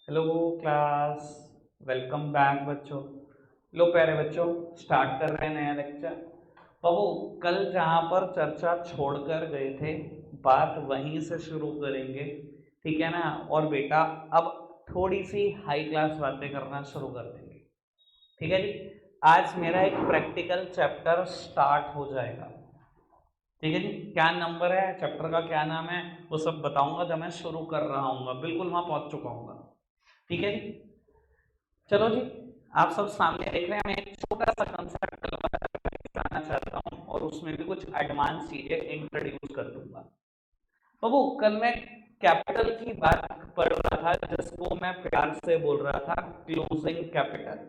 Hello class. Welcome back बच्चों। लो प्यारे बच्चों, स्टार्ट कर रहे हैं नया लेक्चर। बाबू, कल जहाँ पर चर्चा छोड़कर गए थे बात वहीं से शुरू करेंगे, ठीक है ना। और बेटा अब थोड़ी सी हाई क्लास बातें करना शुरू कर देंगे, ठीक है जी। आज मेरा एक प्रैक्टिकल चैप्टर स्टार्ट हो जाएगा, ठीक है जी। क्या नंबर है चैप्टर का, क्या नाम है, वो सब बताऊंगा जब मैं शुरू कर रहा हूँ, बिल्कुल वहां पहुंच चुका हूँ, ठीक है जी। चलो जी, आप सब सामने देख रहे हैं। मैं एक छोटा सा कंसेप्ट बताना चाहता हूँ और उसमें भी कुछ एडवांस चीजें इंट्रोड्यूस कर दूंगा। तो वो कल मैं कैपिटल की बात पढ़ रहा था, जिसको मैं प्यार से बोल रहा था क्लोजिंग कैपिटल।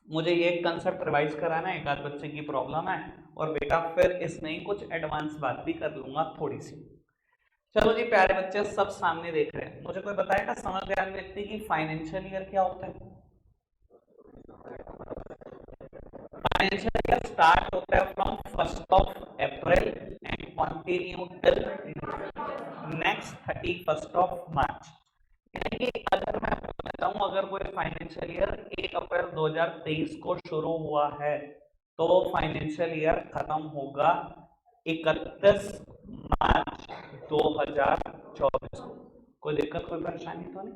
मुझे ये कंसेप्ट रिवाइज कराना है, एक आध बच्चे की प्रॉब्लम है, और बेटा फिर इसमें ही कुछ एडवांस बात भी कर लूंगा थोड़ी सी। चलो जी प्यारे बच्चे, सब सामने देख रहे हैं। मुझे कोई बताएगा समझदार व्यक्ति की फाइनेंशियल ईयर क्या होता है? फाइनेंशियल ईयर स्टार्ट होता है from 1 April and continue till next 31 मार्च। यानी कि अगर मैं बताता हूँ, अगर कोई फाइनेंशियल ईयर 1 अप्रैल 2023 को शुरू हुआ है तो फाइनेंशियल ईयर खत्म होगा 31 मार्च 2024 को। कोई दिक्कत, कोई परेशानी तो नहीं?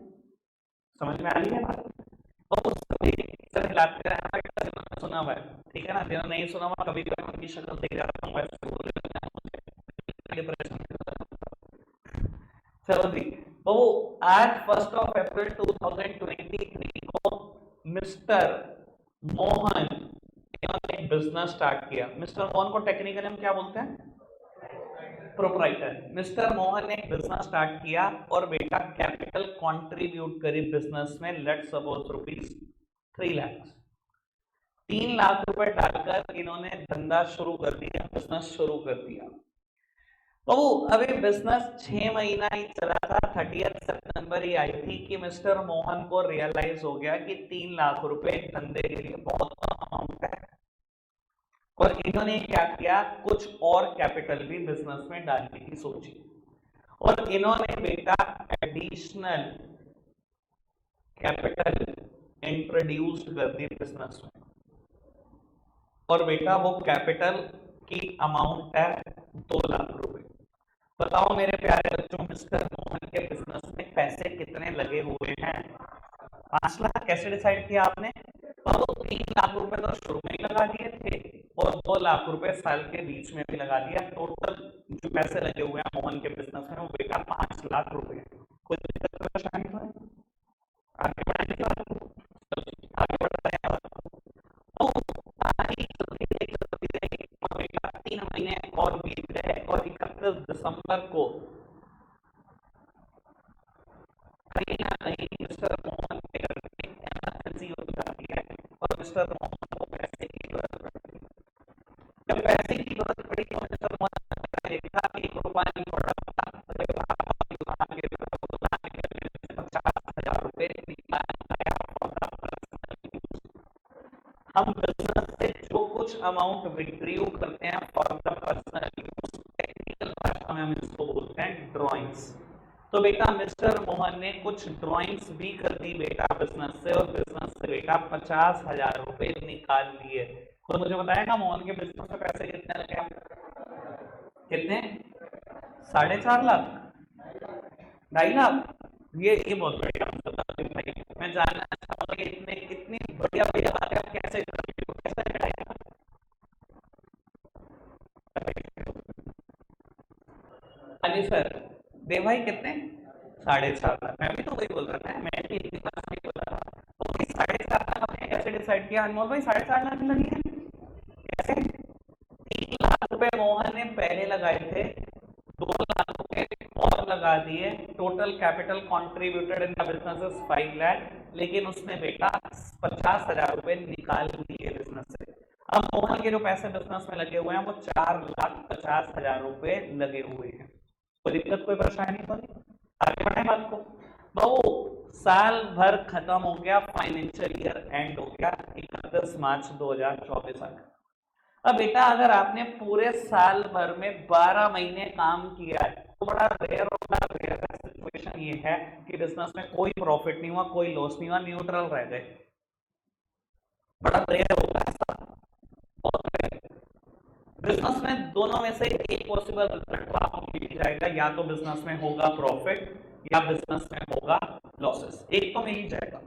समझ में आ रही है बात? और सभी सर हिलाते रहना, जिन्होंने सुना हुआ है, ठीक है ना। जिन्होंने नहीं सुना हुआ, कभी कभी उनकी शक्ल देख जाता हूँ, वैसे बोल रहे हैं, डिप्रेशन। चलो जी, तो आज 1 अप्रैल 2023 को मिस्टर मोहन, इन्होंने एक बिजनेस स्टार्ट किया। मिस्टर मोहन को टेक्निकली हम क्या बोलते हैं? प्रोप्राइटर। मिस्टर मोहन ने एक बिजनेस स्टार्ट किया और बेटा कैपिटल कंट्रीब्यूट करी बिजनेस में, let suppose rupees 3 lakh. 3 lakh रुपए डालकर इन्होंने धंधा शुरू कर दिया, बिजनेस शुरू कर दिया। तो अभी बिजनेस 6 महीना ही चला था, 30 सितंबर ही आई थी कि मिस्टर मोहन को रियलाइज हो गया कि 3 लाख रुपए धंधे के लिए बहुत अमाउंट है। और इन्होंने क्या किया, कुछ और कैपिटल भी बिजनेस में डालने की सोची, और इन्होंने बेटा एडिशनल कैपिटल इंट्रोड्यूस कर दी बिजनेस में। और बेटा वो कैपिटल की अमाउंट है 2 लाख रुपए। बताओ मेरे प्यारे बच्चों, मिस्टर मोहन के बिजनेस में पैसे कितने लगे हुए हैं? 5 लाख। कैसे डिसाइड किया आपने? तो 3 लाख रुपए तो शुरू में ही लगा दिए थे और 2 लाख रुपए साल के बीच में भी लगा दिया। टोटल जो पैसे लगे हुए हैं मोहन के बिजनेस में वो बेटा 5 लाख रुपए। कोई दिक्कत परेशानी तो है? आगे बढ़ाने की बात करो। आगे बढ़ते हैं। तो बेटा 3 महीने और बीत गए और 31 दिसंबर को कहीं ना कहीं मिस्टर मोहन के घर में इमरजेंसी हो जाती है और मिस्टर मोहन को पैसे की जरूरत पड़ती है। जब पैसे की जरूरत पड़ी तो मिस्टर मोहन ने देखा कि 1 रुपया नहीं पड़ रहा था, तो दुकान के 50,000 रुपए निकाला। हम बिजनेस से जो कुछ अमाउंट विड्रीव करते हैं for the personal use, technical भाषा में हम इसको बोलते हैं ड्राइंग्स। तो बेटा मिस्टर मोहन ने कुछ ड्राइंग्स भी कर दी बेटा बिजनेस से, और बिजनेस से बेटा 50,000 रुपए निकाल लिए। तो मुझे बताएगा मोहन के बिजनेस में पैसे कितने लगे? कितने? 4.5 लाख? 2.5 लाख? ये बहुत बढ़िया भाई। मैं जानना चाहूंगा कि इतने इतनी बढ़िया बढ़िया बातें आप कैसे करते हो, कैसे बढ़ाएगा? हाँ जी सर। देव भाई कितने? 4.5 लाख। मैं भी तो वही बोल रहा था, मैं भी इतनी बात नहीं बोल रहा था। तो 4.5 लाख आपने कैसे डिसाइड किया अनमोल भाई? 4.5 लाख लगी है कैसे? 3 लाख रुपए मोहन ने पहले लगाए थे, 2 लाख रुपए और लगा दिए। Total capital contributed in the business is 5 lakh, लेकिन उसने बेटा 50,000 रुपए निकाल दिए बिजनेस से। अब मोहन के जो पैसे बिजनेस में लगे हुए हैं वो 4,50,000 रुपए लगे हुए हैं। कोई दिक्कत, कोई परेशानी तो नहीं? आगे बढ़े बात को। बहु साल भर खत्म हो गया, फाइनेंशियल ईयर एंड हो गया 31 मार्च 2024 तक। अब बेटा अगर आपने पूरे साल भर में 12 महीने काम किया है तो बड़ा रेयर सिचुएशन सिचुएशन ये है कि बिजनेस में कोई प्रॉफिट नहीं हुआ, कोई लॉस नहीं हुआ, न्यूट्रल रह गए। बड़ा रेयर होगा ऐसा, बहुत रेयर। बिजनेस में दोनों में से एक पॉसिबल रिजल्ट आपको मिल जाएगा, या तो बिजनेस में होगा प्रॉफिट या बिजनेस में होगा लॉसेस, एक तो मिल ही जाएगा।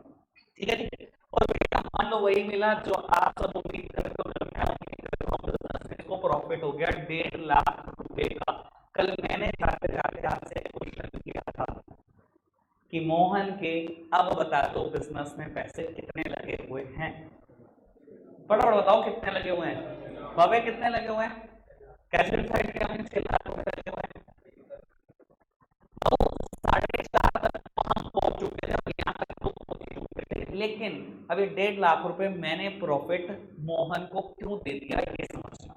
ठीक है जी। और बेटा मान लो वही मिला जो आप सब उम्मीद करते हो, बिजनेस में इसको प्रॉफिट हो गया 1.5 लाख रुपए का। कल मैंने जाते जाते आपसे क्वेश्चन किया था कि मोहन के अब बता दो बिजनेस में पैसे कितने लगे हुए हैं, फटाफट बताओ कितने लगे हुए हैं बाबे, कितने लगे हुए हैं? कैसे डिसाइड किया हमने? 6 लाख रुपए लगे हुए हैं। तो 4.5 तक तो हम पहुंच चुके थे, यहाँ तक तो पहुंच चुके थे, लेकिन अभी 1.5 लाख रुपए मैंने प्रॉफिट मोहन को क्यों दे दिया, ये समझना।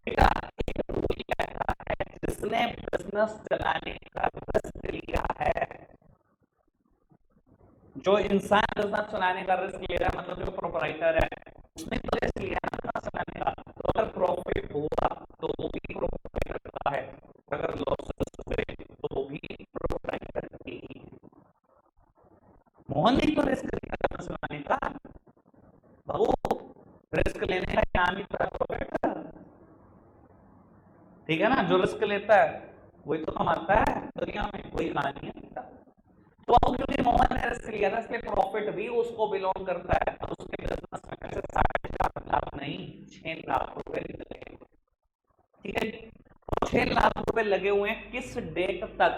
बेटा एक रूल कहता है जिसने बिजनेस चलाने का रिस्क लिया है, जो इंसान बिजनेस चलाने का रिस्क ले रहा है, मतलब जो प्रोप्राइटर है, उसने तो रिस्क लिया ना बिजनेस चलाने का, तो अगर प्रॉफिट हुआ तो वो भी प्रोप्राइटर का है, अगर लॉसेस हुए तो वो भी प्रोप्राइटर की ही है। मोहन ने तो रिस्क लिया बिजनेस चलाने का, बाबू रिस्क लेने का नाम ही तो प्रॉफिट। ठीक है ना, जो रिस्क लेता है वही तो कमाता है दुनिया में, वही कहानी है। तो अब क्योंकि मोहन ने रिस्क लिया था इसलिए प्रॉफिट भी उसको बिलोंग करता है, तो उसके बिजनेस में कैसे 4.5 लाख नहीं 6 लाख रुपए लगे। ठीक है, तो 6 लाख रुपए लगे हुए हैं किस डेट तक?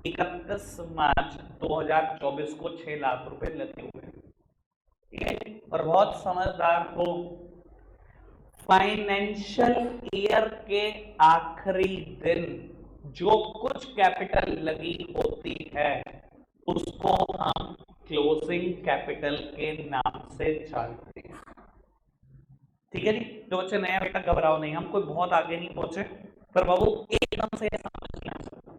31 मार्च 2024 को 6 लाख रुपए लगे हुए हैं। ठीक है, और बहुत समझदार हो, फाइनेंशियल ईयर के आखिरी दिन जो कुछ कैपिटल लगी होती है उसको हम क्लोजिंग कैपिटल के नाम से जानते हैं। ठीक है जी, जो बच्चे नया, बेटा घबराओ नहीं, हम कोई बहुत आगे नहीं पहुंचे, पर बाबू एकदम से समझ नहीं आ सकता।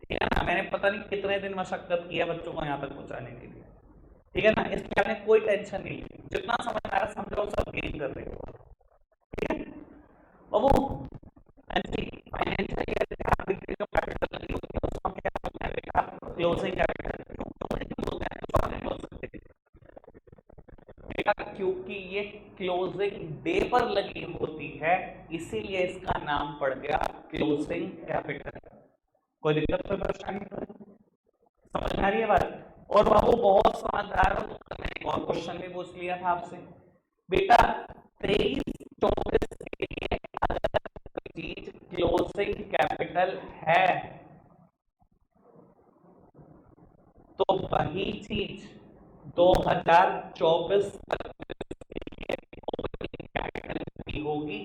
ठीक है ना, मैंने पता नहीं कितने दिन मशक्कत किया बच्चों को यहाँ तक पहुंचाने के लिए। ठीक है ना, इसलिए आपने कोई टेंशन नहीं, जितना समझ आ रहा समझो, सब गेन कर रहे हो। ठीक है बाबू, फाइनेंशियल ईयर के आखिरी दिन जो कैपिटल लगी होती है उसको क्या बोलते हैं बेटा? Closing capital. क्योंकि ये क्लोजिंग डे पर लगी होती है, इसीलिए इसका नाम पड़ गया क्लोजिंग कैपिटल। कोई दिक्कत, कोई परेशानी तो समझ में आ रही है बात? और बाबू बहुत समझदार हो, मैंने और क्वेश्चन भी पूछ लिया था आपसे बेटा, 23-24 के लिए अगर चीज क्लोजिंग कैपिटल है तो वही चीज 2024 तक कैपिटल की होगी।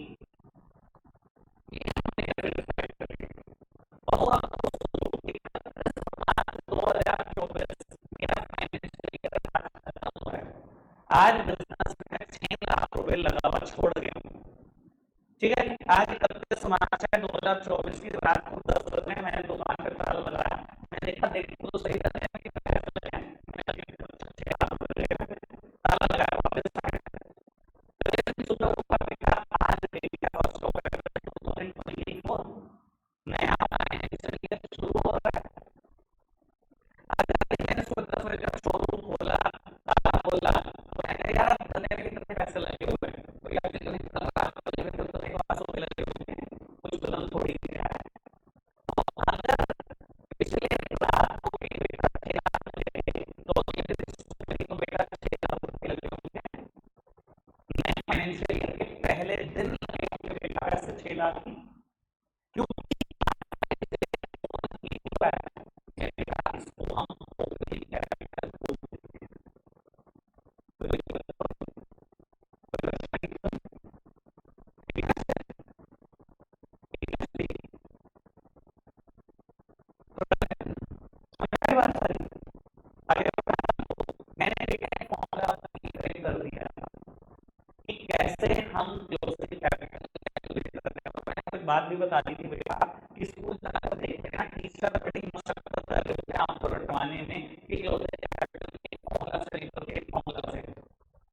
और 2024 मेरा फाइनेंशियल ईयर खत्म हुआ है, आज बिजनेस में 6 लाख रुपए लगा हुआ छोड़ गया हूँ। ठीक है, आज 31 मार्च है 2024 की रात को 10 बजे मैंने दुकान पे ताला लगाया, मैंने देखा देखो तो सही था कि पैसे लगे हैं, ताला लगाया वापस सुबह ऊपर देखा आज देखा नया फाइनेंशियल ईयर शुरू हो रहा है। मैंने सुबह 10 बजे का शोरूम खोला, ताला खोला, तो मैंने यार धंधे में कितने पैसे लगे हुए हैं, तो यार कितने लगे हुए हैं, कुछ तो दम थोड़ी दिया है। तो अगर पिछले रात को भी बेटा 6 लाख लगे तो बेटा 6 लाख रुपए लगे होंगे, नए फाइनेंशियल ईयर के पहले दिन लगे होंगे बेटा ऐसे 6 लाख की, क्योंकि इसको हम ओपनिंग कैपिटल बोलते हैं। मैंने कर दिया कि कैसे हम क्लोजिंग कैपिटल कैलकुलेट करते हैं। मैंने कुछ बात भी बता दी थी बेटा, इसको ज़्यादा देखना, टीचर बड़ी मशक्कत कर रहे थे आपको रटवाने में कि क्लोजिंग कैपिटल के फॉर्मूला से निकल के फॉर्मूला से,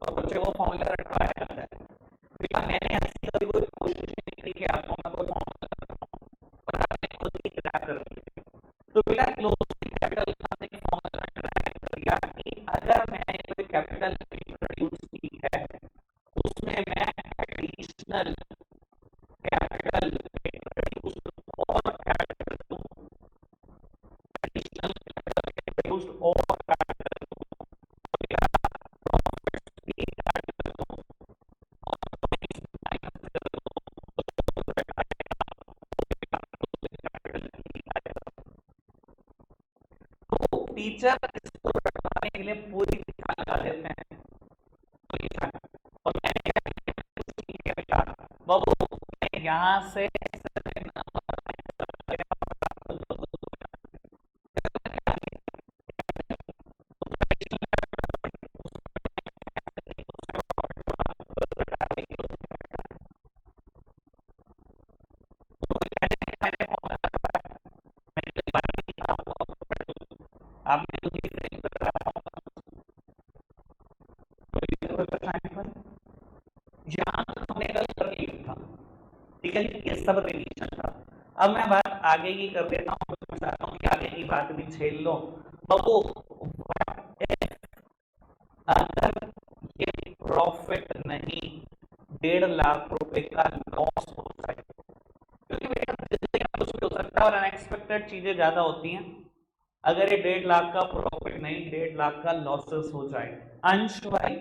और बच्चे वो फॉर्मूला रटवाया जाता है। बेटा मैंने ऐसी कभी कोई कोशिश नहीं की कि आपको मैं कोई फॉर्मूला रटवाऊं, पर आपने खुद ही क्या कर लिया। तो बेटा क्लोजिंग अगर मैंने कोई कैपिटल इंट्रोड्यूस की है उसमें मैं एडिशनल कैपिटल इंट्रोड्यूस और कैपिटल एडिशनल कैपिटल इंट्रोड्यूस और टीचर इसको रटवाने के लिए पूरी दिशा लगा देते हैं और मैं बाबू यहाँ से ठीक है, ये सब रिलेशन था। अब मैं बात आगे की कर देता हूँ, मैं चाहता हूँ कि आगे की बात भी छेड़ लो बाबू। अगर ये प्रॉफिट नहीं 1.5 लाख रुपए का लॉस हो जाए, क्योंकि बेटा कुछ भी हो सकता है और अनएक्सपेक्टेड चीजें ज्यादा होती हैं। अगर ये 1.5 लाख का प्रॉफिट नहीं 1.5 लाख का लॉसेस हो जाए, अंश भाई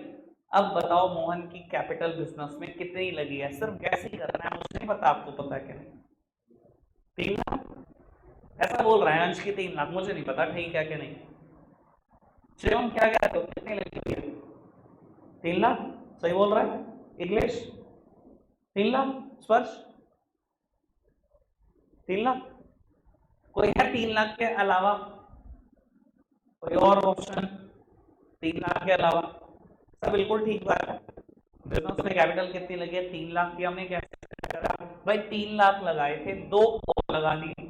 अब बताओ मोहन की कैपिटल बिजनेस में कितनी लगी है? सिर्फ गैस ही करना है, मुझे नहीं पता आपको पता है कि नहीं। 3 लाख ऐसा बोल रहा है अंश की 3 लाख, मुझे नहीं पता ठीक है कि नहीं। शिवम क्या क्या तो कितनी लगी हुई है? 3 लाख सही बोल रहा है इंग्लिश? 3 लाख स्पर्श 3 लाख? कोई है 3 लाख के अलावा कोई और ऑप्शन? 3 लाख के अलावा सब बिल्कुल ठीक बात है। बिजनेस में कैपिटल कितनी लगी है? 3 लाख की। हमने कैसे करा भाई? 3 लाख लगाए थे, 2 और लगा दिए,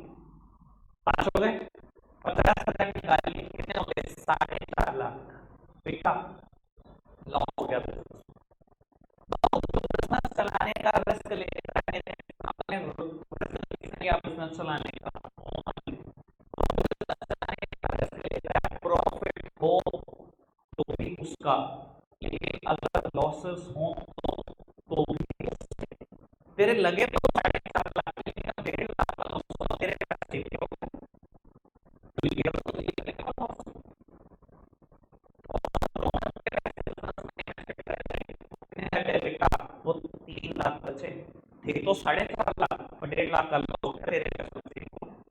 5 हो गए, 50,000 निकाल लिए, कितने हो गए? 4.5 लाख। बेटा लॉस हो गया। बिजनेस चलाने का रिस्क लेता है, बिजनेस चलाने का प्रॉफिट हो तो भी उसका, लेकिन अगर लॉसेस हो तो भी तेरे लगे तो 4.5 लाख, लेकिन 1.5 लाख का लॉस हो तेरे पैसे भी हो वो 3 लाख बचे थे तो 4.5 लाख, 1.5 लाख का लॉस हो गया तेरे पैसे,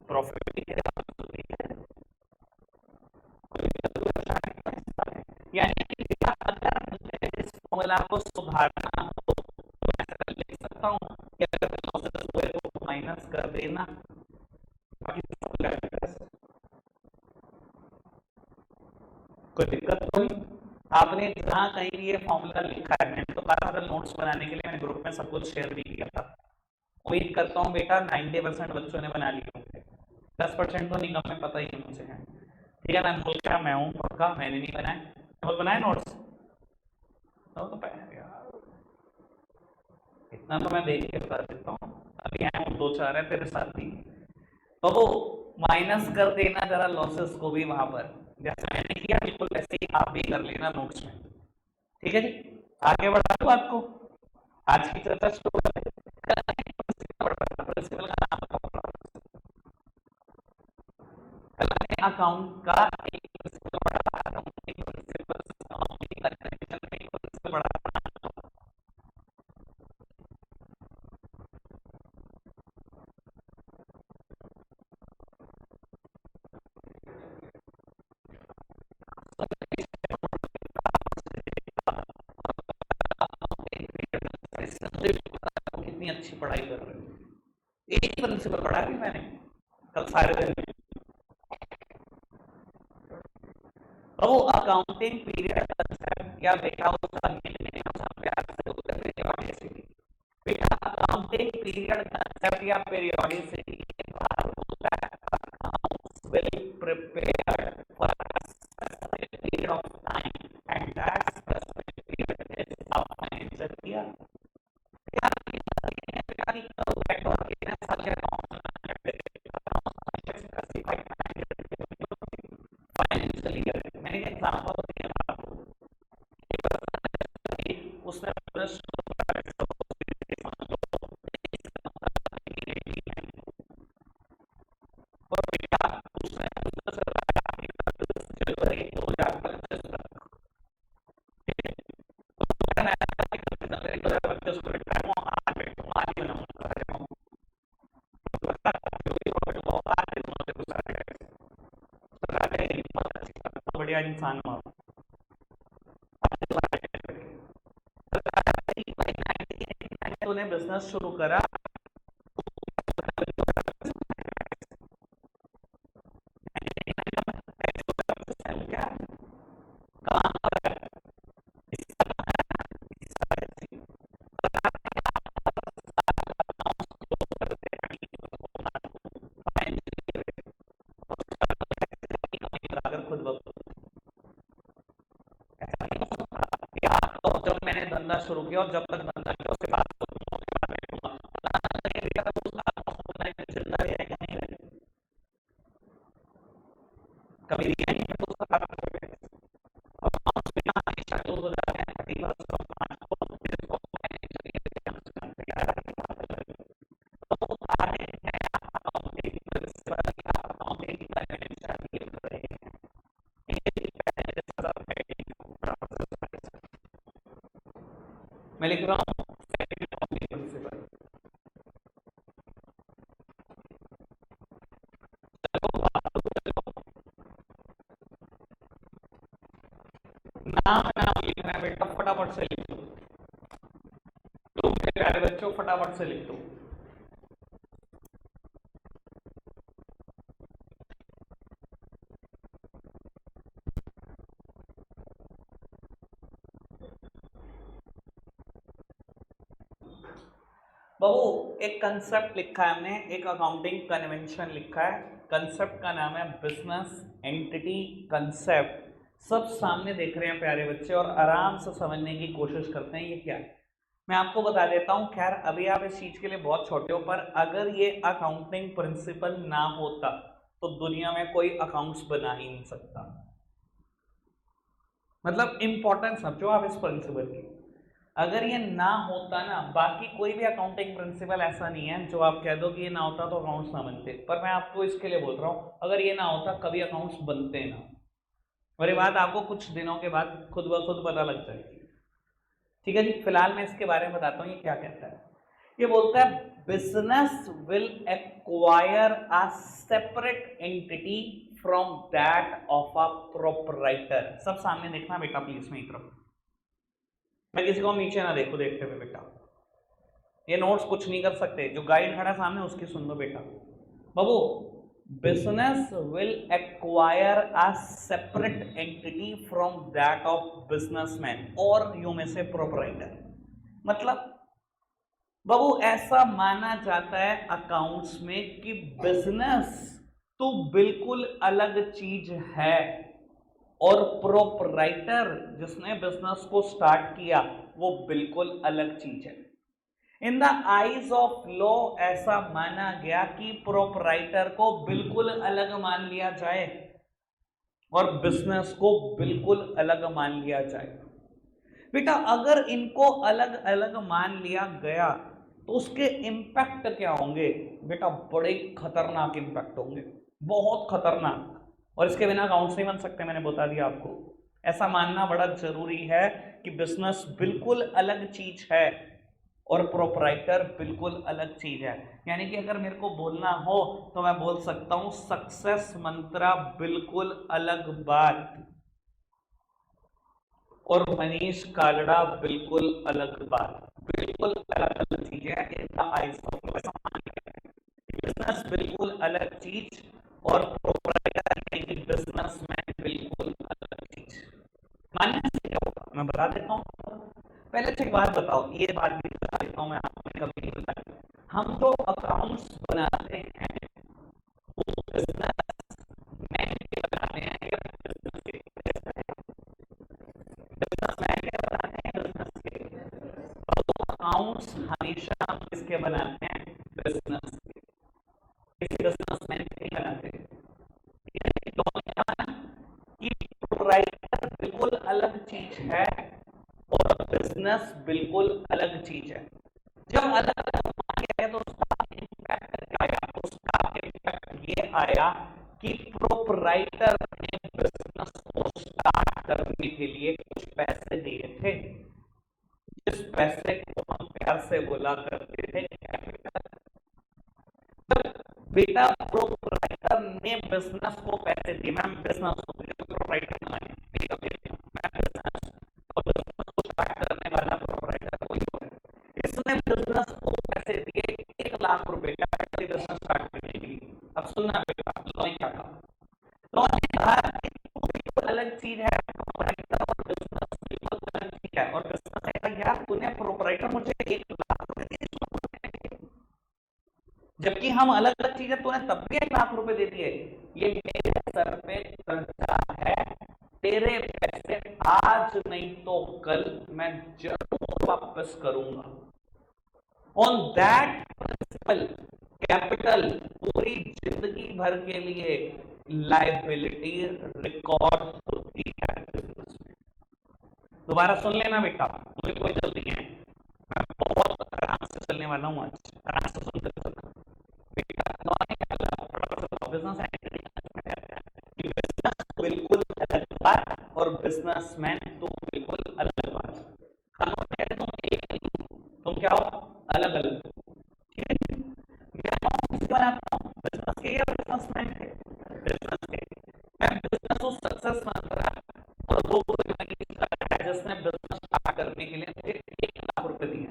प्रॉफिट भी तेरे पास यानी कि अगर मुझे इस फॉर्मूला को सुधारना हो तो ऐसा लिख सकता हूँ कि अगर लॉसेस हुए तो माइनस कर देना, कोई दिक्कत तो नहीं। आपने जहाँ कहीं भी ये फॉर्मूला लिखा है, मैंने तो कहा था नोट्स बनाने के लिए, मैंने ग्रुप में सब कुछ शेयर भी किया था। उम्मीद करता हूँ बेटा 90% बच्चों ने बना लिए होंगे, 10% तो निगम में पता ही नहीं मुझे है। ठीक है, मैं बोल क्या मैं हूँ पक्का, मैंने नहीं बनाए, बहुत बनाए नोट्स तो यार इतना तो मैं देख के बता देता हूँ। अभी आए हूँ 2-4 है तेरे साथ ही, तो वो माइनस कर देना जरा लॉसेस को भी वहां पर, जैसे मैंने किया बिल्कुल वैसे ही आप भी कर लेना नोट्स में। ठीक है जी, आगे बढ़ा दो बात को। आज की चर्चा शुरू करते हैं। प्रिंसिपल का नाम बताओ। अकाउंट का एक प्रिंसिपल पढ़ा, एक प्रिंसिपल पढ़ा। कितनी अच्छी पढ़ाई कर रहे हो, एक ही प्रिंसिपल पढ़ा भी मैंने कल सारे दिन। तो अकाउंटिंग पीरियड कंसेप्ट या बेटा उसका बेटा अकाउंटिंग पीरियड कंसेप्ट या periodicity will prepare for a specific period of time and that specific period is a financial year. Financial year. मैंने एग्जाम्पल दिया बढ़िया इंसान हूँ। तूने बिजनेस शुरू करा, अगर खुद ब जब मैंने धंधा शुरू किया और जब तक धंधा किया उसके बाद कभी दिया नहीं तो उसका हमेशा क्लोज हो जाते हैं। मैं लिख रहा हूँ प्रिंसिपल। नाम नाम लिखना है बेटा, फटाफट से लिख दो। तो मेरे प्यारे बच्चों फटाफट से लिख दो। बाबू एक कंसेप्ट लिखा है हमने, एक अकाउंटिंग कन्वेंशन लिखा है। कंसेप्ट का नाम है बिजनेस एंटिटी कंसेप्ट। सब सामने देख रहे हैं प्यारे बच्चे और आराम से समझने की कोशिश करते हैं ये क्या है। मैं आपको बता देता हूं, खैर अभी आप इस चीज के लिए बहुत छोटे हो, पर अगर ये अकाउंटिंग प्रिंसिपल ना होता तो दुनिया में कोई अकाउंट्स बना ही नहीं सकता। मतलब इंपॉर्टेंस समझो आप इस प्रिंसिपल की। अगर ये ना होता ना, बाकी कोई भी अकाउंटिंग प्रिंसिपल ऐसा नहीं है जो आप कह दो कि ये ना होता तो अकाउंट्स ना बनते, पर मैं आपको इसके लिए बोल रहा हूं अगर ये ना होता कभी अकाउंट्स बनते ना। और ये बात आपको कुछ दिनों के बाद खुद ब खुद पता लग जाएगी। ठीक है जी, फिलहाल मैं इसके बारे में बताता हूँ ये क्या कहता है। ये बोलता है business will acquire a separate entity from that of a proprietor. सब सामने देखना बेटा प्लीज, मेरी तरफ। मैं किसी को नीचे ना देखो देखते हुए बेटा। ये नोट्स कुछ नहीं कर सकते, जो गाइड खड़ा सामने उसकी सुन लो बेटा। बाबू business will acquire a separate entity from that of businessman और यू में से proprietor। मतलब बाबू ऐसा माना जाता है अकाउंट्स में कि बिजनेस तो बिल्कुल अलग चीज है और प्रोपराइटर जिसने बिजनेस को स्टार्ट किया वो बिल्कुल अलग चीज है। In the eyes of law ऐसा माना गया कि प्रोपराइटर को बिल्कुल अलग मान लिया जाए और बिजनेस को बिल्कुल अलग मान लिया जाए। बेटा अगर इनको अलग अलग मान लिया गया तो उसके इंपैक्ट क्या होंगे बेटा? बड़े खतरनाक इंपैक्ट होंगे, बहुत खतरनाक। और इसके बिना अकाउंट्स नहीं बन सकते, मैंने बता दिया आपको। ऐसा मानना बड़ा जरूरी है कि बिजनेस बिल्कुल अलग चीज है और प्रोपराइटर बिल्कुल अलग चीज है। यानी कि अगर मेरे को बोलना हो तो मैं बोल सकता हूं सक्सेस मंत्रा बिल्कुल अलग बात और मनीष कालड़ा बिल्कुल अलग बात। बिल्कुल अलग अलग चीजें बिजनेस बिल्कुल अलग चीज और प्रोपराइटर यानी बिजनेसमैन बिल्कुल अलग चीज। मानने से क्या होगा मैं बता देता हूँ। पहले एक बात बताओ, ये बात भी बता देता हूँ मैं, आपने कभी नहीं बताया। हम जो अकाउंट्स बनाते हैं वो बिजनेसमैन के बनाते हैं या बिजनेस के? बिजनेसमैन के बनाते हैं, बिजनेस के। तो अकाउंट्स हमेशा हम किसके बनाते हैं? बिजनेस के। किसी बिजनेसमैन के नहीं बनाते। प्रोपराइटर बिल्कुल अलग चीज है और बिजनेस बिल्कुल अलग चीज है। जब अलग अलग माना तो उसका इम्पैक्ट आया, उसका इम्पैक्ट ये आया कि प्रोपराइटर ने बिजनेस को स्टार्ट करने के लिए कुछ पैसे दिए थे, जिस पैसे को हम प्यार से बोला करते थे कैपिटल। बेटा प्रोपराइटर ने बिजनेस को पैसे दिए, मैम बिजनेस को प्रोपराइटर बिजनेस को पैसे दिए 1 लाख रुपए कैपिटल बिजनेस स्टार्ट करने के लिए। अब सुनना बेटा, लॉ ने क्या कहा, लॉ ने कहा कि बिल्कुल अलग चीज है प्रोपराइटर और बिजनेस, बिल्कुल अलग चीज है। और बिजनेस कहेगा यार तूने प्रोपराइटर मुझे 1 लाख रुपए दिए, जबकि हम अलग अलग चीजें, तूने तब भी 1 लाख रुपए दे दिए। ये मेरे सर पे कर्जा है, तेरे पैसे आज नहीं तो कल मैं जरूर वापस करूंगा। ऑन दैट प्रिंसिपल कैपिटल पूरी जिंदगी भर के लिए लायबिलिटी रिकॉर्ड होती है। दोबारा सुन लेना बेटा, मुझे कोई जल्दी है, मैं बहुत आराम से चलने वाला हूं आज, आराम से सुनते चलना बेटा। बिजनेस बिल्कुल अलग बात और बिजनेसमैन तो बिल्कुल अलग बात। तुम एक नहीं, तुम क्या हो, अलग अलग। ठीक है, मैं बनाता हूँ बिजनेस के या बिजनेसमैन के, बिजनेस के। मैं बिजनेस को सक्सेस मान रहा और वो कोई नहीं है जिसने बिजनेस स्टार्ट करने के लिए मुझे 1 लाख रुपए दिए,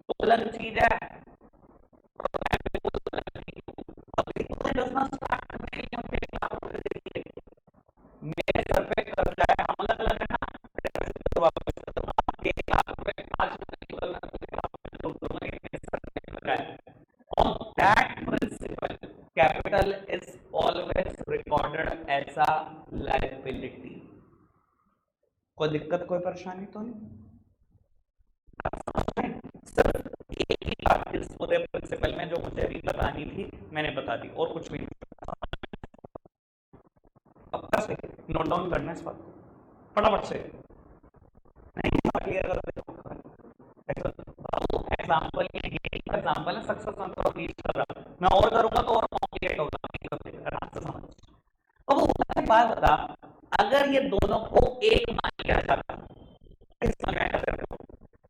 तो अलग चीज है। बिजनेस स्टार्ट करने के लिए मुझे 1 लाख रुपए दिए, मेरे सर पे कर्जा है, हम अलग अलग है ना, तो वापस कर दूंगा 1 लाख रुपए आज on that principle capital is always recorded as a liability। कोई दिक्कत कोई परेशानी तो नहीं, सिर्फ एक ही बात इस पूरे प्रिंसिपल में जो मुझे अभी बतानी थी मैंने बता दी, और कुछ भी नहीं। पक्का से नोट डाउन करना इस बात फटाफट से, नहीं क्लियर कर एग्जांपल एग्जांपल है सक्सेस मंत्र रीच कर रहा, मैं और करूंगा तो और कॉम्प्लिकेट होगा, आराम से समझ। अब वो बात बता, अगर ये दोनों को एक मान लिया जाता,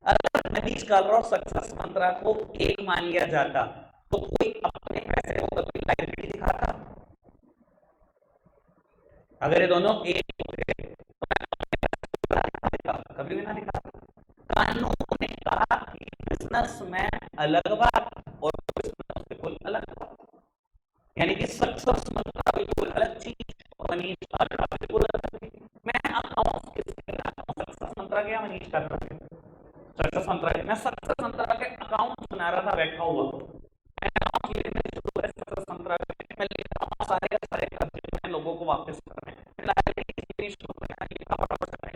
अगर मनीष कालरा और सक्सेस मंत्रा को एक मान लिया जाता तो कोई अपने पैसे को कभी लायबिलिटी दिखाता? अगर ये दोनों एक होते कभी भी ना दिखाता। कानून ने कहा कि बिजनेसमैन अलग बात और बिजनेस बिल्कुल अलग बात, यानी कि सक्सेस मंत्रा बिल्कुल अलग चीज और मनीष कालरा बिल्कुल अलग चीज। मैं अकाउंट किसके बनाता हूँ, सक्सेस मंत्रा के या मनीष कालरा के? सक्सेस मंत्रा के। मैं सक्सेस मंत्रा के अकाउंट बना रहा था बैठा हुआ, मैं अकाउंट लेने शुरू है सक्सेस मंत्रा के, मैं लिखता हूँ सारे के सारे कर्जे मैं लोगों को वापस करने हैं,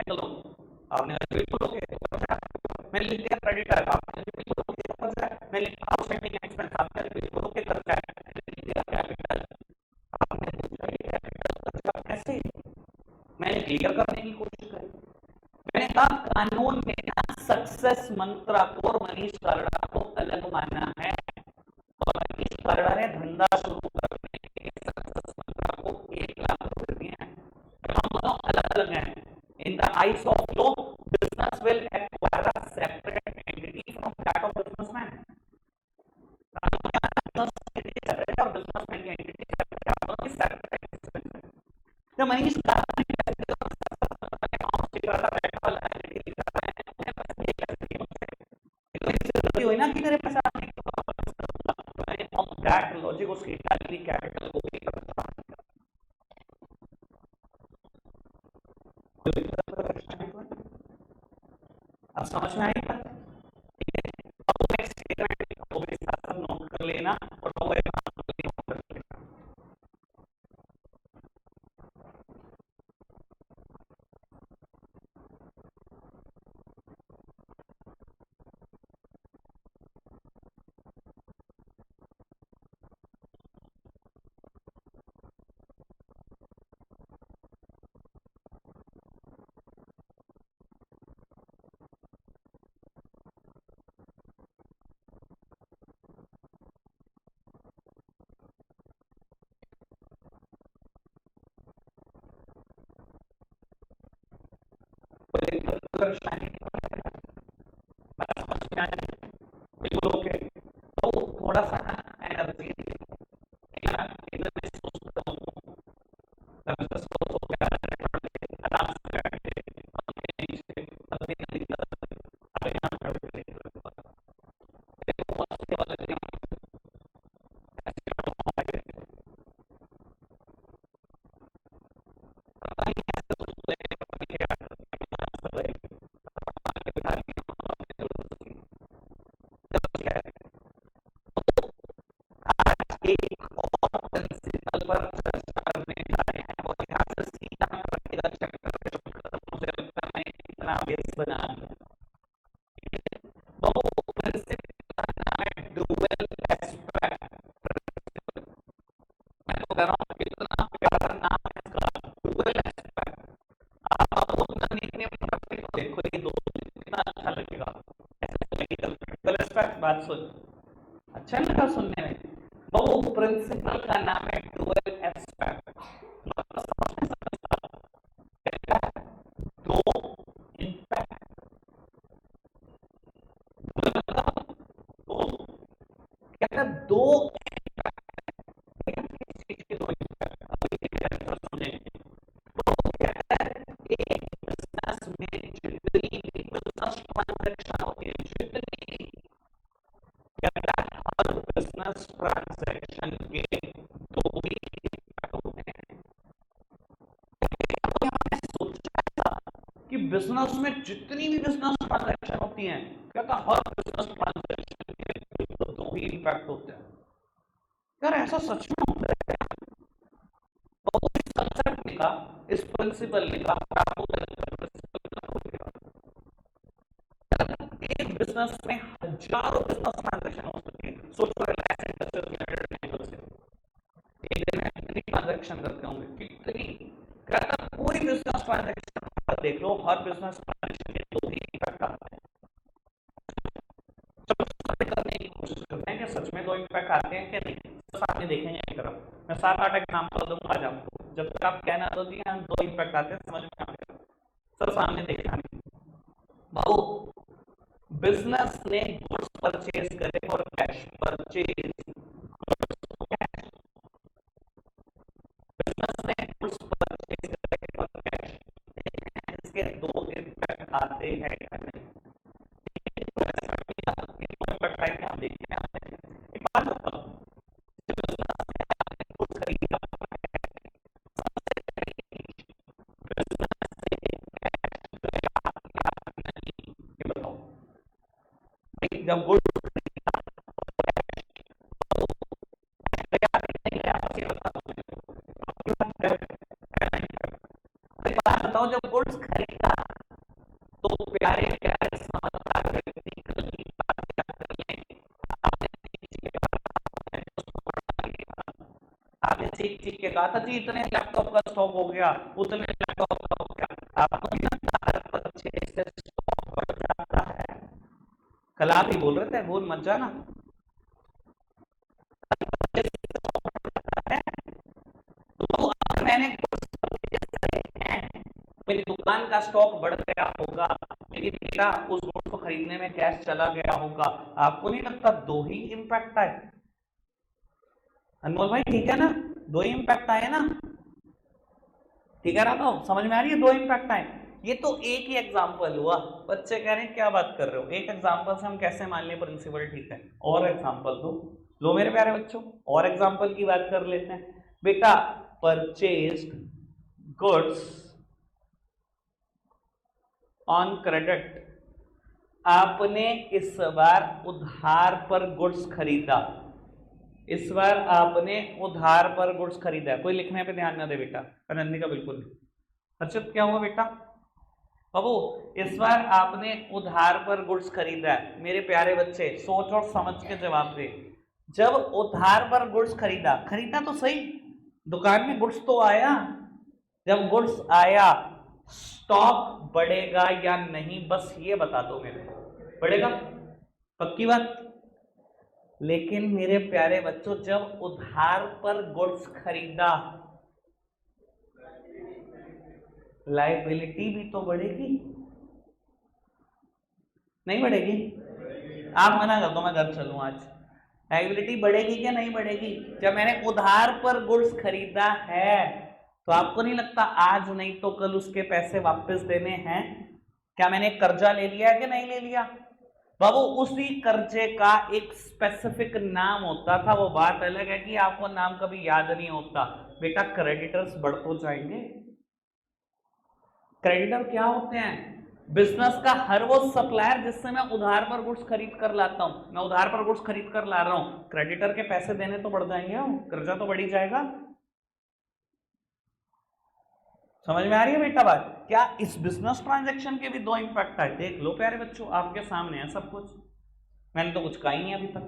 चलो आपने बिल्कुल ओके, मैं लिख दिया क्रेडिटर, आपने बिल्कुल ओके कर्जा है, मैं लिखा आउटस्टैंडिंग एक्सपेंस, आपने बिल्कुल ओके कर्जा है, लिख दिया कैपिटल, आपने पूछा ये कैपिटल कर्जा कैसे, मैंने क्लियर करने की कोशिश करी। मैंने कहा कानून में सक्सेस मंत्रा को और मनीष कालरा को अलग माना है, और मनीष कालरा ने धंधा शुरू करने के लिए सक्सेस मंत्रा को 1 लाख रुपए दिए हैं, हम दोनों अलग अलग हैं। In the eyes of law, business will acquire a separate entity from that of businessman। और बिजनेसमैन की एंटिटी सेपरेट है। जब मनीष कालरा ने हुई ना कि तेरे पैसा दैट लॉजिक उसकी कैपिटल को भी करता है। अब समझ में आएगा, नोट कर लेना और बिल्कुल ओके। तो थोड़ा सा एनर्जी बात सुन, अच्छा लगा सुनने में। वो प्रिंसिपल का नाम है डुअल एस्पेक्ट। दो इम्पैक्ट, कहता दो चीज के दो इम्पैक्ट समझे। तो कहता है एक बिजनेस में जितनी भी बिजनेस ट्रांजैक्शन होती है, जितनी कहता है हर बिजनेस ट्रांजैक्शन के दो ही इम्पैक्ट होते हैं। सोचा कि बिजनेस में जितनी भी बिजनेस ट्रांजैक्शन होती हैं, कहता हर बिजनेस ट्रांजैक्शन के दो ही इम्पैक्ट होते हैं। यार ऐसा सच में होता है? इस कंसेप्ट ने कहा, इस प्रिंसिपल ने कहा, एक बिजनेस में हजारों बिजनेस ट्रांजैक्शन हो सकती है। सोचो रिलायंस इंडस्ट्रीज लिमिटेड से एक दिन में कितनी ट्रांजैक्शन करते होंगे, कितनी, कहता पूरी बिजनेस ट्रांजैक्शन देख लो, हर बिजनेस ट्रांजैक्शन के दो ही इम्पैक्ट आते हैं। करने की कोशिश करते हैं कि सच में दो इम्पैक्ट आते हैं कि नहीं। सामने देखेंगे एक तरफ मैं 7-8 एग्जांपल दूंगा आज आपको, जब तक आप कहना तो दिए हम दो इम्पैक्ट आते हैं समझ में आएगा। सर सामने देखना, बाबू बिजनेस ने गुड्स परचेज करे और कैश परचेज, बिजनेस ने गुड्स परचेज करे और कैश, इसके दो इम्पैक्ट आते हैं या नहीं। एक बात बताओ, जब गुड बताओ, जब गुड्स खरीदा तो प्यारे प्यारे समझदार व्यक्ति आपने सीख सीख के कहा था जी इतने लैपटॉप का स्टॉक हो गया, उतने लैपटॉप का हो गया, आपको नहीं लगता परचेज से स्टॉक बढ़ जाता है? कल आप ही बोल रहे थे, भूल मत जाना। तो मैंने मेरी दुकान का स्टॉक बढ़ गया होगा, लेकिन मेरा उस गुड्स को खरीदने में कैश चला गया होगा, आपको नहीं लगता दो ही इम्पैक्ट आए? अनमोल भाई ठीक है ना, दो ही इम्पैक्ट आए ना? ठीक है ना, तो समझ में आ रही है, दो इम्पैक्ट आए। ये तो एक ही एग्जांपल हुआ। बच्चे कह रहे हैं क्या बात कर रहे हो, एक एग्जांपल से हम कैसे मान लें प्रिंसिपल ठीक है, और एग्जांपल दो। लो मेरे प्यारे बच्चों, और एग्जांपल की बात कर लेते हैं। बेटा परचेज्ड गुड्स ऑन क्रेडिट, आपने इस बार उधार पर गुड्स खरीदा, इस बार आपने उधार पर गुड्स खरीदा। कोई लिखने पे ध्यान ना दे बेटा, नंदी का बिल्कुल नहीं। अच्छा क्या हुआ बेटा? बाबू इस बार आपने उधार पर गुड्स खरीदा है। मेरे प्यारे बच्चे सोच और समझ के जवाब दे। जब उधार पर गुड्स खरीदा, खरीदा तो सही, दुकान में गुड्स तो आया, जब गुड्स आया स्टॉक बढ़ेगा या नहीं, बस ये बता दो मेरे। बढ़ेगा, पक्की बात। लेकिन मेरे प्यारे बच्चों जब उधार पर गुड्स खरीदा, लायबिलिटी भी तो बढ़ेगी, नहीं बढ़ेगी? आप मना कर दो, मैं घर चलूं आज। लायबिलिटी बढ़ेगी क्या नहीं बढ़ेगी? जब मैंने उधार पर गुड्स खरीदा है तो आपको नहीं लगता आज नहीं तो कल उसके पैसे वापस देने हैं? क्या मैंने कर्जा ले लिया है कि नहीं ले लिया? बाबू उसी कर्जे का एक स्पेसिफिक नाम होता था, वो बात अलग है कि आपको नाम कभी याद नहीं होता। बेटा क्रेडिटर्स बढ़ तो जाएंगे। क्रेडिटर क्या होते हैं? बिजनेस का हर वो सप्लायर जिससे मैं उधार पर गुड्स खरीद कर लाता हूं, मैं उधार पर गुड्स खरीद कर ला रहा हूं, क्रेडिटर के पैसे देने तो बढ़ जाएंगे, कर्जा तो बढ़ ही जाएगा। समझ में आ रही है बेटा बात? क्या इस बिजनेस ट्रांजैक्शन के भी दो इंपैक्ट आए? देख लो प्यारे बच्चों, आपके सामने है सब कुछ, मैंने तो कुछ कहा ही नहीं अभी तक।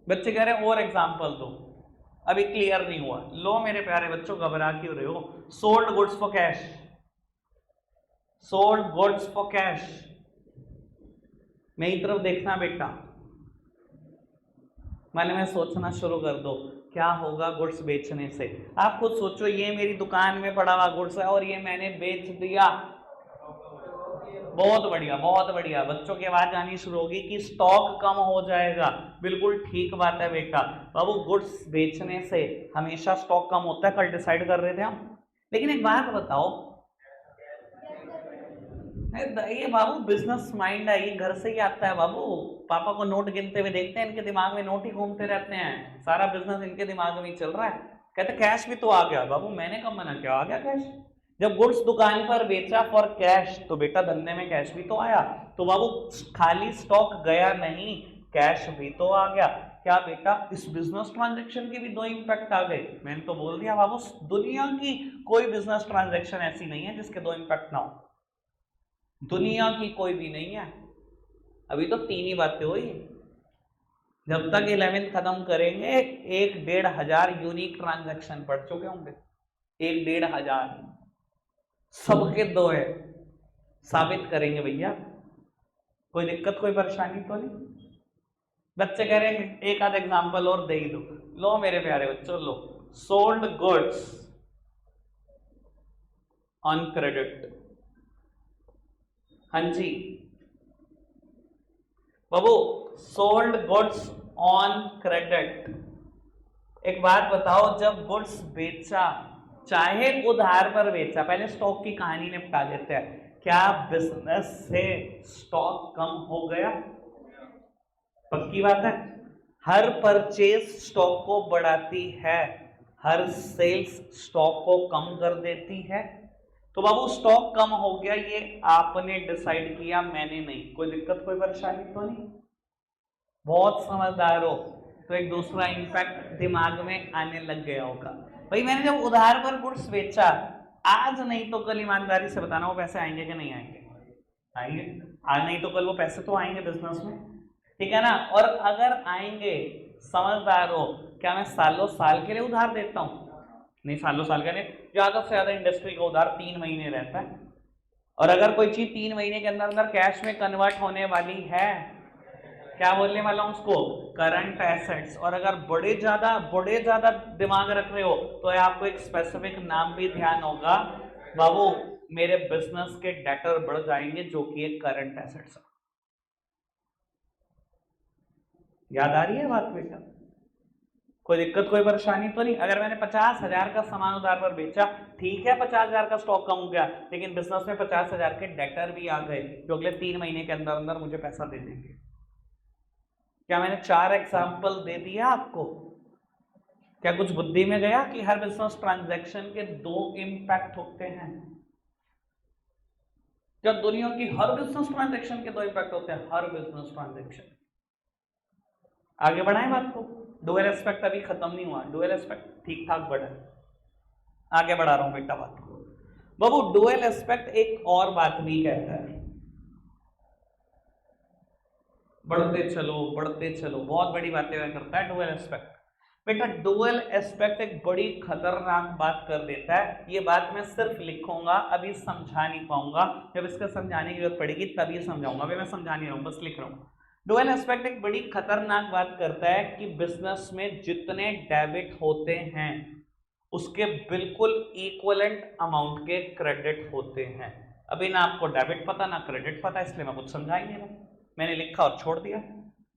बच्चे कह रहे और एग्जांपल दो, अभी क्लियर नहीं हुआ। लो मेरे प्यारे बच्चों, घबरा क्यों रहे हो? Sold goods for cash, sold goods for cash, मेरी तरफ देखना बेटा, मन में सोचना शुरू कर दो क्या होगा गुड्स बेचने से। आप खुद सोचो, ये मेरी दुकान में पड़ा हुआ गुड्स है और ये मैंने बेच दिया। बहुत बढ़िया, बहुत बढ़िया। बच्चों की आवाज आनी शुरू होगी कि स्टॉक कम हो जाएगा। बिल्कुल ठीक बात है बेटा। बाबू गुड्स बेचने से हमेशा स्टॉक कम होता है, कल डिसाइड कर रहे थे हम। लेकिन एक बात बताओ, ये बाबू बिजनेस माइंड है, ये घर से ही आता है बाबू। पापा को नोट गिनते हुए देखते हैं, इनके दिमाग में नोट ही घूमते रहते हैं, सारा बिजनेस इनके दिमाग में ही चल रहा है। कहते कैश भी तो आ गया। बाबू मैंने कब मना किया, आ गया कैश। जब गुड्स दुकान पर बेचा फॉर कैश तो बेटा धंधे में कैश भी तो आया। तो बाबू खाली स्टॉक गया नहीं, कैश भी तो आ गया। क्या बेटा इस बिजनेस ट्रांजैक्शन के भी दो इंपैक्ट आ गए। मैंने तो बोल दिया बाबू, दुनिया की कोई बिजनेस ट्रांजैक्शन ऐसी नहीं है जिसके दो इंपैक्ट ना हो, दुनिया की कोई भी नहीं है। अभी तो 3 ही बातें हुई। जब तक 11th खत्म करेंगे 1,500 यूनिक ट्रांजैक्शन पढ़ चुके होंगे। 1,500 सबके दो है, साबित करेंगे भैया। कोई दिक्कत कोई परेशानी तो नहीं। बच्चे कह रहे हैं एक आध एग्जांपल और दे ही दो। लो मेरे प्यारे बच्चों, लो। Sold goods on credit. हाँ जी बाबू, सोल्ड गुड्स ऑन क्रेडिट। एक बात बताओ, जब गुड्स बेचा, चाहे उधार पर बेचा, पहले स्टॉक की कहानी निपटा देते हैं, क्या बिजनेस से स्टॉक कम हो गया? पक्की बात है। हर परचेज स्टॉक को बढ़ाती है, हर सेल्स स्टॉक को कम कर देती है। तो बाबू स्टॉक कम हो गया, ये आपने डिसाइड किया, मैंने नहीं। कोई दिक्कत कोई परेशानी तो नहीं। बहुत समझदार हो तो एक दूसरा इंपैक्ट दिमाग में आने लग गया होगा। भाई मैंने जब उधार पर गुड्स बेचा, आज नहीं तो कल, ईमानदारी से बताना वो पैसे आएंगे कि नहीं आएंगे? आएंगे। आज नहीं तो कल वो पैसे तो आएंगे बिजनेस में, ठीक है ना। और अगर आएंगे, समझदार हो, क्या मैं सालों साल के लिए उधार देता हूं? नहीं, सालों साल का नहीं। ज्यादा से ज्यादा इंडस्ट्री का उधार 3 महीने रहता है। और अगर कोई चीज 3 महीने के अंदर अंदर कैश में कन्वर्ट होने वाली है, क्या बोलने वाला हूं उसको? Current assets. और अगर बड़े ज्यादा दिमाग रख रहे हो तो आपको एक स्पेसिफिक नाम भी ध्यान होगा बाबू, मेरे बिजनेस के डेटर बढ़ जाएंगे जो कि एक करंट एसेट्स। याद आ रही है बात बेटा? कोई दिक्कत कोई परेशानी तो नहीं। अगर मैंने 50,000 का सामान उधार पर बेचा, ठीक है 50,000 का स्टॉक कम हो गया, लेकिन बिजनेस में 50,000 के डेटर भी आ गए जो अगले 3 महीने के अंदर अंदर मुझे पैसा दे देंगे। क्या मैंने 4 एग्जाम्पल दे दिया आपको? क्या कुछ बुद्धि में गया कि हर बिजनेस ट्रांजैक्शन के 2 इंपैक्ट होते हैं? क्या दुनिया की हर बिजनेस ट्रांजैक्शन के 2 इंपैक्ट होते हैं? हर बिजनेस ट्रांजैक्शन। आगे बढ़ाएं बात को। डुअल एस्पेक्ट अभी खत्म नहीं हुआ, डुअल एस्पेक्ट ठीक ठाक बढ़ा, आगे बढ़ा रहा हूं बेटा बात को। बाबू डुअल एस्पेक्ट एक और बात भी कहता है, बढ़ते चलो, बहुत बड़ी बातें करता है डुअल एस्पेक्ट। बेटा डुअल एस्पेक्ट एक बड़ी खतरनाक बात कर देता है। ये बात मैं सिर्फ लिखूंगा, अभी समझा नहीं पाऊंगा। जब इसका समझाने की जरूरत पड़ेगी तभी समझाऊंगा, अभी मैं समझा नहीं रहा हूं, बस लिख रहा हूं। डुअल एस्पेक्ट एक बड़ी खतरनाक बात करता है कि बिजनेस में जितने डेबिट होते हैं उसके बिल्कुल इक्वलेंट अमाउंट के क्रेडिट होते हैं। अभी ना आपको डेबिट पता ना क्रेडिट पता, इसलिए मैं कुछ समझा ही नहीं रहा, मैंने लिखा और छोड़ दिया।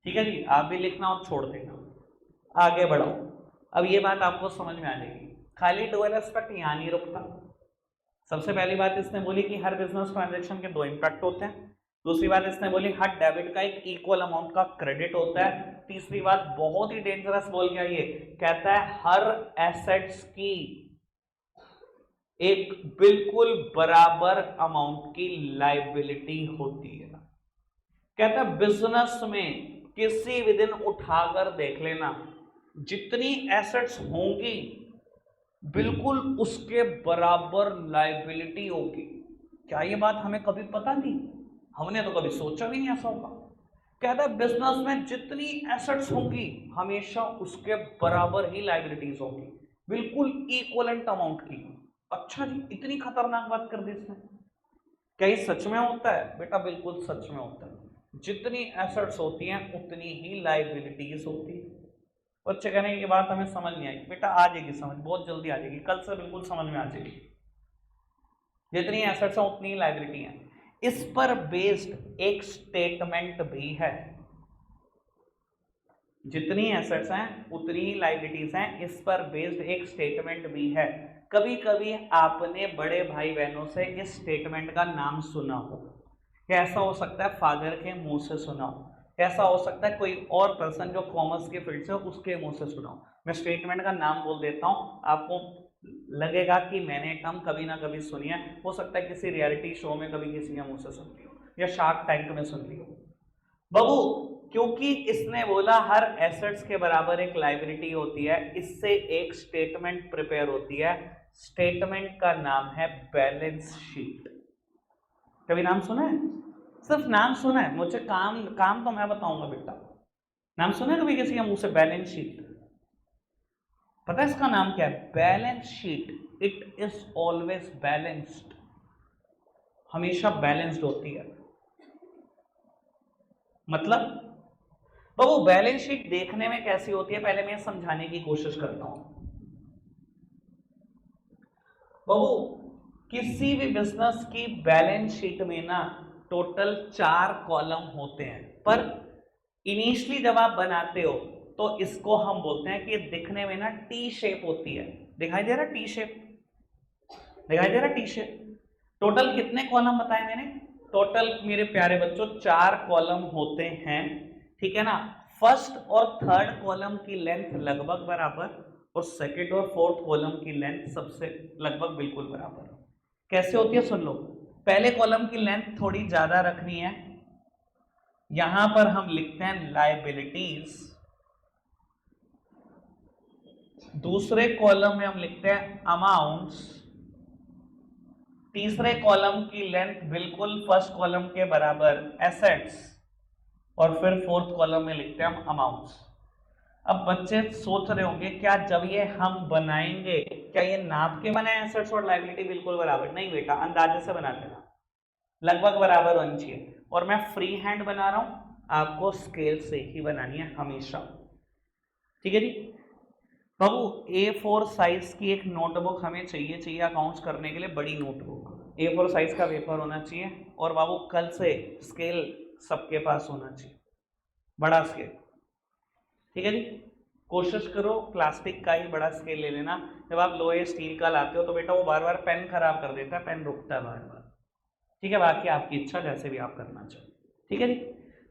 ठीक है जी, आप भी लिखना और छोड़ देना, आगे बढ़ो। अब ये बात आपको समझ में आ जाएगी। खाली डुअल एस्पेक्ट यहां नहीं रुकता। सबसे पहली बात इसने बोली कि हर बिजनेस ट्रांजैक्शन के 2 इंपैक्ट होते हैं। दूसरी बात इसने बोली हर डेबिट का एक इक्वल अमाउंट का क्रेडिट होता है। तीसरी बात बहुत ही डेंजरस बोल गया, ये कहता है हर एसेट्स की एक बिल्कुल बराबर अमाउंट की लायबिलिटी होती है। कहता है बिजनेस में किसी भी दिन उठाकर देख लेना, जितनी एसेट्स होंगी बिल्कुल उसके बराबर लायबिलिटी होगी। क्या ये बात हमें कभी पता थी? हमने तो कभी सोचा भी नहीं ऐसा होगा। कहता है बिजनेस में जितनी एसेट्स होंगी हमेशा उसके बराबर ही लायबिलिटीज होंगी, बिल्कुल इक्वलेंट अमाउंट की। अच्छा जी, इतनी खतरनाक बात कर दी इसने। क्या ये सच में होता है? बेटा बिल्कुल सच में होता है। जितनी एसेट्स होती हैं उतनी ही लाइबिलिटीज होती है। बच्चे कहने की बात हमें समझ नहीं आई, बेटा आ जाएगी समझ, बहुत जल्दी आ जाएगी, कल से बिल्कुल समझ में आ जाएगी। जितनी एसेट्स हैं उतनी ही लाइबिलिटी है। इस पर बेस्ड एक स्टेटमेंट भी है, जितनी एसेट्स हैं उतनी ही लाइबिलिटीज हैं, इस पर बेस्ड एक स्टेटमेंट भी है। कभी कभी आपने बड़े भाई बहनों से इस स्टेटमेंट का नाम सुना हो, कैसा हो सकता है फादर के मुंह से सुना हो, ऐसा हो सकता है कोई और पर्सन जो कॉमर्स के फील्ड से उसके मुंह से सुना हो। मैं स्टेटमेंट का नाम बोल देता हूँ, आपको लगेगा कि मैंने टर्म कभी ना कभी सुनी है, हो सकता है किसी रियलिटी शो में कभी किसी के मुंह से सुन ली हो या शार्क टैंक में सुन ली हो। बाबू क्योंकि इसने बोला हर एसेट्स के बराबर एक लायबिलिटी होती है, इससे एक स्टेटमेंट प्रिपेयर होती है। स्टेटमेंट का नाम है बैलेंस शीट। कभी नाम सुना है? सिर्फ नाम सुना है, मुझे काम तो मैं बताऊंगा बेटा। नाम सुना है कभी किसी के मुंह से बैलेंस शीट? पता है इसका नाम क्या है? Balance sheet. It is always balanced, हमेशा बैलेंस्ड होती है। मतलब बाबू बैलेंस शीट देखने में कैसी होती है, पहले मैं समझाने की कोशिश करता हूं। बाबू किसी भी बिजनेस की बैलेंस शीट में ना टोटल 4 कॉलम होते हैं, पर इनिशियली जब आप बनाते हो तो इसको हम बोलते हैं कि दिखने में ना टी शेप होती है। दिखाई दे रहा टी शेप? दिखाई दे रहा टी शेप? टोटल कितने कॉलम बताए मैंने? टोटल मेरे प्यारे बच्चों 4 कॉलम होते हैं, ठीक है ना। फर्स्ट और थर्ड कॉलम की लेंथ लगभग बराबर और सेकंड और फोर्थ कॉलम की लेंथ सबसे लगभग बिल्कुल बराबर। कैसे होती है सुन लो। पहले कॉलम की लेंथ थोड़ी ज्यादा रखनी है, यहां पर हम लिखते हैं लायबिलिटीज। दूसरे कॉलम में हम लिखते हैं अमाउंट्स। तीसरे कॉलम की लेंथ बिल्कुल फर्स्ट कॉलम के बराबर एसेट्स, और फिर फोर्थ कॉलम में लिखते हैं हम अमाउंट्स। अब बच्चे सोच रहे होंगे क्या जब ये हम बनाएंगे क्या ये नाप के बनाए एसेट्स और लायबिलिटी बिल्कुल बराबर? नहीं बेटा, अंदाजे से बनाते ना, लगभग बराबर होनी चाहिए। और मैं फ्री हैंड बना रहा हूं, आपको स्केल से ही बनानी है हमेशा, ठीक है जी। बाबू A4 साइज की एक नोटबुक हमें चाहिए अकाउंट्स करने के लिए, बड़ी नोटबुक A4 साइज का पेपर होना चाहिए। और बाबू कल से स्केल सबके पास होना चाहिए, बड़ा स्केल, ठीक है जी। कोशिश करो प्लास्टिक का ही बड़ा स्केल ले लेना। जब आप लोहे स्टील का लाते हो तो बेटा वो बार बार पेन खराब कर देता है, पेन रुकता है बार बार, ठीक है। बाकी आपकी इच्छा, जैसे भी आप करना चाहो, ठीक है जी।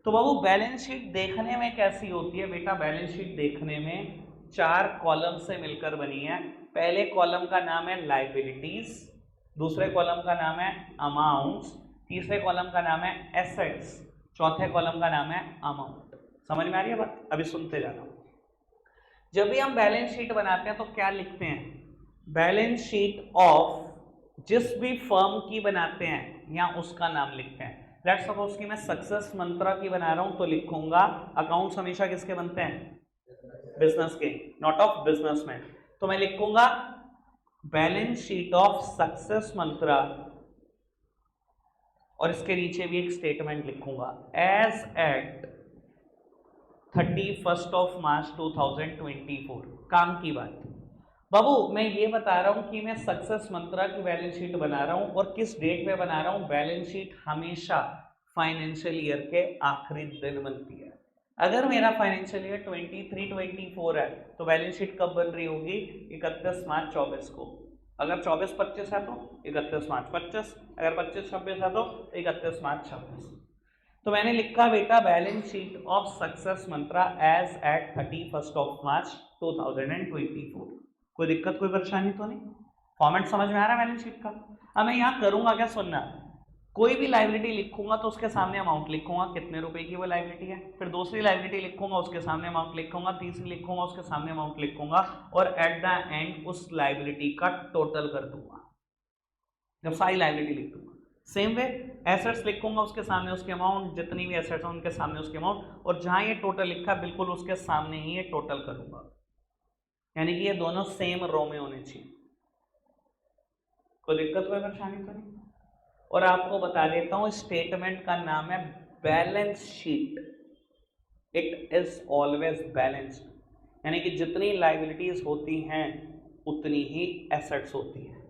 तो बाबू बैलेंस शीट देखने में कैसी होती है बेटा? बैलेंस शीट देखने में 4 कॉलम से मिलकर बनी है। पहले कॉलम का नाम है लाइबिलिटीज, दूसरे कॉलम का नाम है अमाउंट्स, तीसरे कॉलम का नाम है एसेट्स, चौथे कॉलम का नाम है अमाउंट। समझ में आ रही है बात? अभी सुनते जाना। जब भी हम बैलेंस शीट बनाते हैं तो क्या लिखते हैं? बैलेंस शीट ऑफ जिस भी फर्म की बनाते हैं या उसका नाम लिखते हैं। लेट्स सपोज कि मैं सक्सेस मंत्रा की बना रहा हूं तो लिखूंगा अकाउंट्स हमेशा किसके बनते हैं? बिजनेस के, नॉट ऑफ बिजनेसमैन। तो मैं लिखूंगा बैलेंस शीट ऑफ सक्सेस मंत्रा, और इसके नीचे भी एक स्टेटमेंट लिखूंगा एज एट 31 मार्च 2024। काम की बात बाबू, मैं ये बता रहा हूं कि मैं सक्सेस मंत्रा की बैलेंस शीट बना रहा हूं, और किस डेट पे बना रहा हूं? बैलेंस शीट हमेशा फाइनेंशियल ईयर के आखिरी दिन बनती है। अगर मेरा फाइनेंशियल ईयर 23-24 है तो बैलेंस शीट कब बन रही होगी? 31 मार्च 24 को। अगर 24-25 है तो 31 मार्च 25, अगर 25-26 है तो 31 मार्च 26। तो मैंने लिखा बेटा balance sheet of success mantra as at 31 March 2024। कोई दिक्कत, कोई परेशानी तो नहीं? फॉर्मेट समझ में आ रहा है बैलेंस शीट का? अब मैं यहाँ करूंगा क्या, सुनना। कोई भी लाइबिलिटी लिखूंगा तो उसके सामने अमाउंट लिखूंगा, कितने रुपए की वो लाइबिलिटी है। फिर दूसरी लाइबिलिटी लिखूंगा, उसके सामने अमाउंट लिखूंगा। तीसरी लिखूंगा, उसके सामने अमाउंट लिखूंगा, और एट द एंड उस लाइबिलिटी का टोटल कर दूंगा जब सारी लाइबिलिटी लिख दूंगा। सेम वे एसेट्स लिखूंगा, उसके सामने उसके अमाउंट, जितनी भी एसेट्स हैं उनके सामने उसके अमाउंट, और जहां ये टोटल लिखा बिल्कुल उसके सामने ही ये टोटल करूंगा। यानी कि ये दोनों सेम रो में होने चाहिए। कोई दिक्कत, कोई परेशानी तो नहीं? और आपको बता देता हूं स्टेटमेंट का नाम है balance sheet, it is always balanced, यानी कि जितनी लाइबिलिटीज होती हैं उतनी ही एसेट्स होती हैं।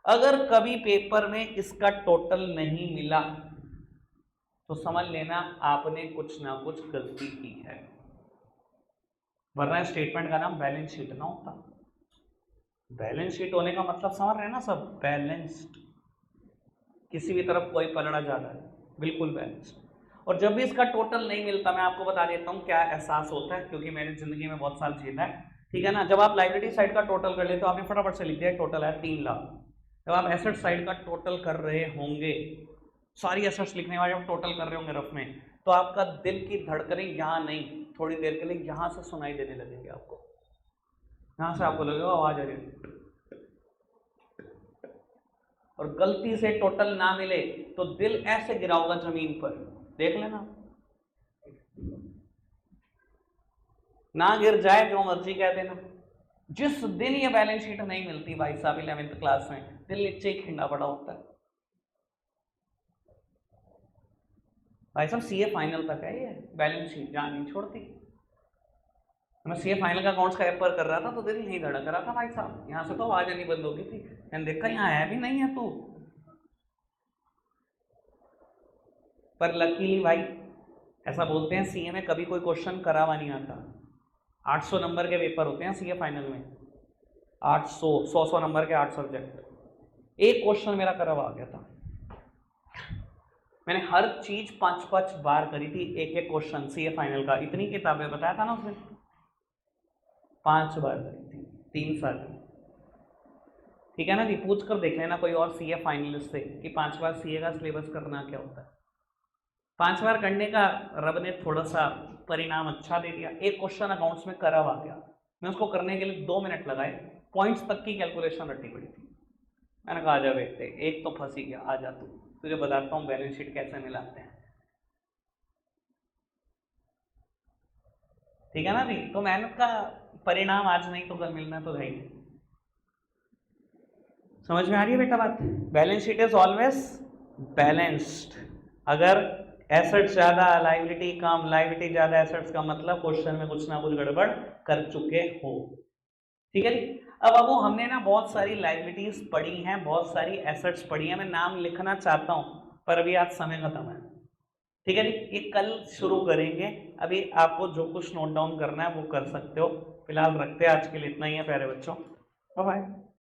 अगर कभी पेपर में इसका टोटल नहीं मिला तो समझ लेना आपने कुछ ना कुछ गलती की है, वरना स्टेटमेंट का नाम बैलेंस शीट ना होता। बैलेंस शीट होने का मतलब समझ रहे हैं ना सब, बैलेंस्ड, किसी भी तरफ कोई पलड़ा ज्यादा है, बिल्कुल बैलेंस्ड। और जब भी इसका टोटल नहीं मिलता, मैं आपको बता देता हूँ क्या एहसास होता है, क्योंकि मैंने जिंदगी में बहुत साल झेला है, ठीक है ना। जब आप लाइबिलिटी साइड का टोटल कर ले तो आपने फटाफट से लिख दिया टोटल है 3 लाख। जब आप एसेट साइड का टोटल कर रहे होंगे, सारी एसेट्स लिखने वाले जब टोटल कर रहे होंगे रफ में, तो आपका दिल की धड़कनें यहाँ नहीं, थोड़ी देर के लिए यहाँ से सुनाई देने लगेंगे आपको, यहाँ से आपको लगेगा आवाज आ रही है। और गलती से टोटल ना मिले तो दिल ऐसे गिरा होगा जमीन पर, देख लेना। ना गिर जाए जो मर्जी कह देना, जिस दिन ये बैलेंस शीट नहीं मिलती भाई साहब 11th क्लास में, दिल नीचे ही खिंडा पड़ा होता है। भाई साहब सीए फाइनल तक है ये बैलेंस शीट, जान नहीं छोड़ती। मैं सीए फाइनल का अकाउंट्स का पेपर कर रहा था तो दिल नहीं धड़क रहा था भाई साहब, यहाँ से तो आवाज नहीं बंद हो गई थी, मैंने देखा यहाँ है भी नहीं है तू। पर लकीली भाई ऐसा बोलते हैं सीए में कभी कोई क्वेश्चन करा नहीं आता। 800 नंबर के पेपर होते हैं सीए फाइनल में, 100 नंबर के 8 सब्जेक्ट। एक क्वेश्चन मेरा करा आ गया था, मैंने हर चीज 5-5 बार करी थी, एक एक क्वेश्चन सीए फाइनल का, इतनी किताबें बताया था ना उसने, 5 बार करी थी 3 साल में। ठीक है ना जी, पूछ कर देख लेना कोई और सीए फाइनलिस्ट से कि 5 बार सीए का सिलेबस करना क्या होता है। 5 बार करने का रब ने थोड़ा सा परिणाम अच्छा दे दिया। एक क्वेश्चन अकाउंट्स में करा आ गया, मैं उसको करने के लिए 2 मिनट लगाए, पॉइंट्स तक की कैलकुलेशन रटी पड़ी थी। मैंने कहा आजा बेटे, एक तो फंसी गया, आ जा तू, तुझे बताता हूँ बैलेंस शीट कैसे मिलाते हैं। ठीक है ना जी, तो मेहनत का परिणाम आज नहीं तो कल मिलना तो है ही। समझ में आ रही है बेटा बात? Balance sheet is always balanced. अगर एसेट्स ज्यादा लाइबिलिटी कम, लाइबिलिटी ज्यादा एसेट्स का मतलब क्वेश्चन में कुछ ना कुछ गड़बड़ कर चुके हो। ठीक है जी। अब वो हमने ना बहुत सारी लाइबिलिटीज पढ़ी हैं, बहुत सारी एसेट्स पढ़ी हैं, मैं नाम लिखना चाहता हूं पर अभी आज समय खत्म है। ठीक है जी, ये कल शुरू करेंगे, अभी आपको जो कुछ नोट डाउन करना है वो कर सकते हो। फिलहाल रखते हैं, आज के लिए इतना ही है प्यारे बच्चों, बाय बाय।